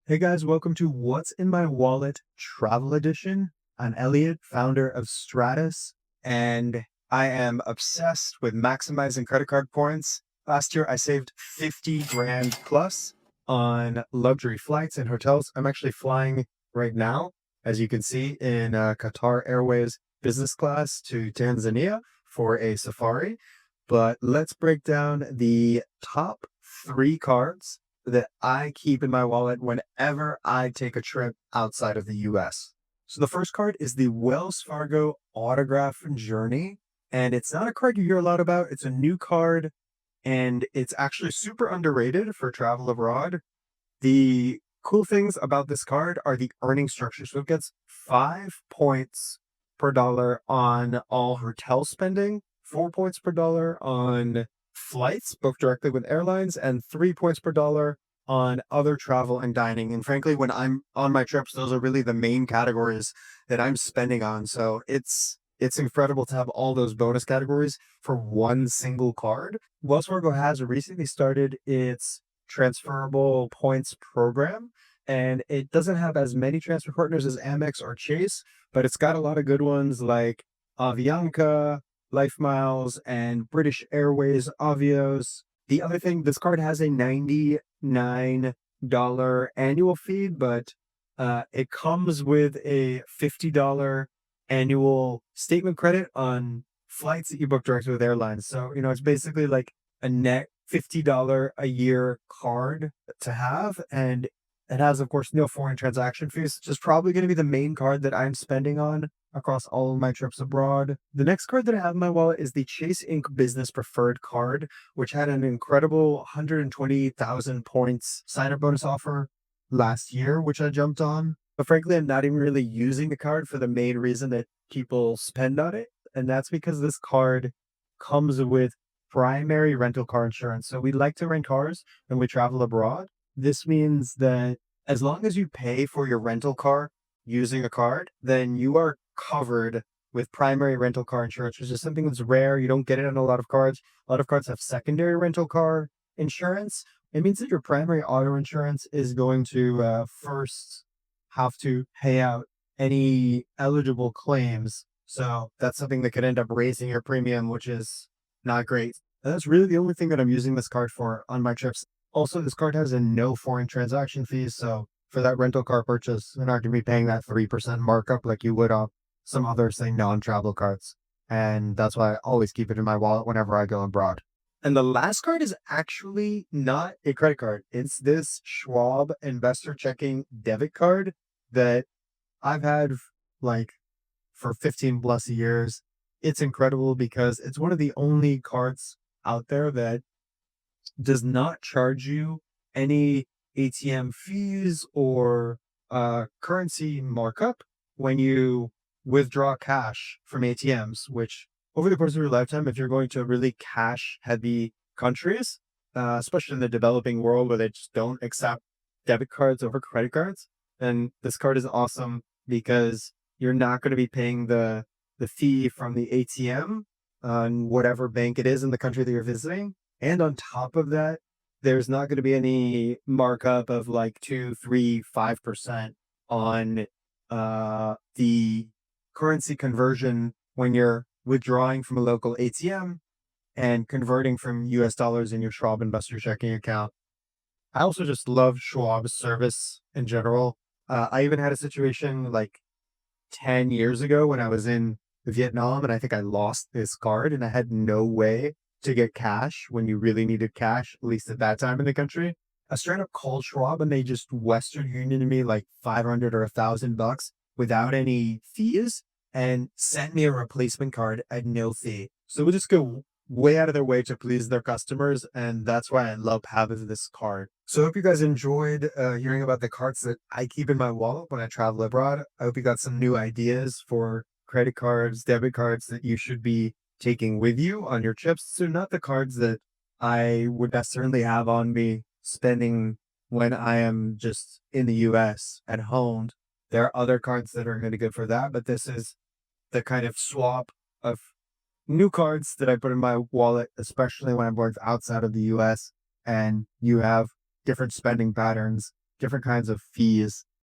Hey guys, welcome to What's in My Wallet Travel Edition. I'm Elliot, founder of Stratus, and I am obsessed with maximizing credit card points. Last year, I saved 50 grand plus on luxury flights and hotels. I'm actually flying right now, as you can see, in Qatar Airways business class to Tanzania for a safari. But let's break down the top three cards that I keep in my wallet whenever I take a trip outside of the US. So the first card is the Wells Fargo Autograph Journey. And it's not a card you hear a lot about. It's a new card and it's actually super underrated for travel abroad. The cool things about this card are the earning structure. So it gets 5 points per dollar on all hotel spending, 4 points per dollar on flights booked directly with airlines, and 3 points per dollar on other travel and dining. And frankly, when I'm on my trips, those are really the main categories that I'm spending on. So it's incredible to have all those bonus categories for one single card. Wells Fargo has recently started its transferable points program, and it doesn't have as many transfer partners as Amex or Chase, but it's got a lot of good ones like Avianca, Life Miles, and British Airways Avios. The other thing, this card has a $99 annual fee, but it comes with a $50 annual statement credit on flights that you book directly with airlines. So, it's basically like a net $50 a year card to have. And it has, of course, no foreign transaction fees, which is probably going to be the main card that I'm spending on across all of my trips abroad. The next card that I have in my wallet is the Chase Inc. Business Preferred card, which had an incredible 120,000 points sign-up bonus offer last year, which I jumped on. But frankly, I'm not even really using the card for the main reason that people spend on it. And that's because this card comes with primary rental car insurance. So we like to rent cars when we travel abroad. This means that as long as you pay for your rental car using a card, then you are covered with primary rental car insurance, which is something that's rare. You don't get it on a lot of cards. A lot of cards have secondary rental car insurance. It means that your primary auto insurance is going to first have to pay out any eligible claims. So that's something that could end up raising your premium, which is not great. And that's really the only thing that I'm using this card for on my trips. Also, this card has a no foreign transaction fees. So for that rental car purchase, you're not going to be paying that 3% markup like you would on some other, say, non-travel cards. And that's why I always keep it in my wallet whenever I go abroad. And the last card is actually not a credit card. It's this Schwab Investor Checking Debit Card that I've had like for 15 plus years. It's incredible because it's one of the only cards out there that does not charge you any ATM fees or currency markup when you withdraw cash from ATMs, which over the course of your lifetime, if you're going to really cash heavy countries, especially in the developing world where they just don't accept debit cards over credit cards, then this card is awesome because you're not going to be paying the fee from the ATM on whatever bank it is in the country that you're visiting. And on top of that, there's not going to be any markup of like 2, 3, 5% on the currency conversion when you're withdrawing from a local ATM and converting from US dollars in your Schwab investor checking account. I also just love Schwab's service in general. I even had a situation like 10 years ago when I was in Vietnam and I think I lost this card and I had no way to get cash when you really needed cash, at least at that time in the country. I straight up called Schwab and they just Western Union me like 500 or $1,000 without any fees and sent me a replacement card at no fee. So we'll just go way out of their way to please their customers. And that's why I love having this card. So I hope you guys enjoyed hearing about the cards that I keep in my wallet when I travel abroad. I hope you got some new ideas for credit cards, debit cards that you should be taking with you on your trips. So not the cards that I would necessarily have on me spending when I am just in the US at home. There are other cards that are going to be good for that, but this is the kind of swap of new cards that I put in my wallet, especially when I'm going outside of the US and you have different spending patterns different kinds of fees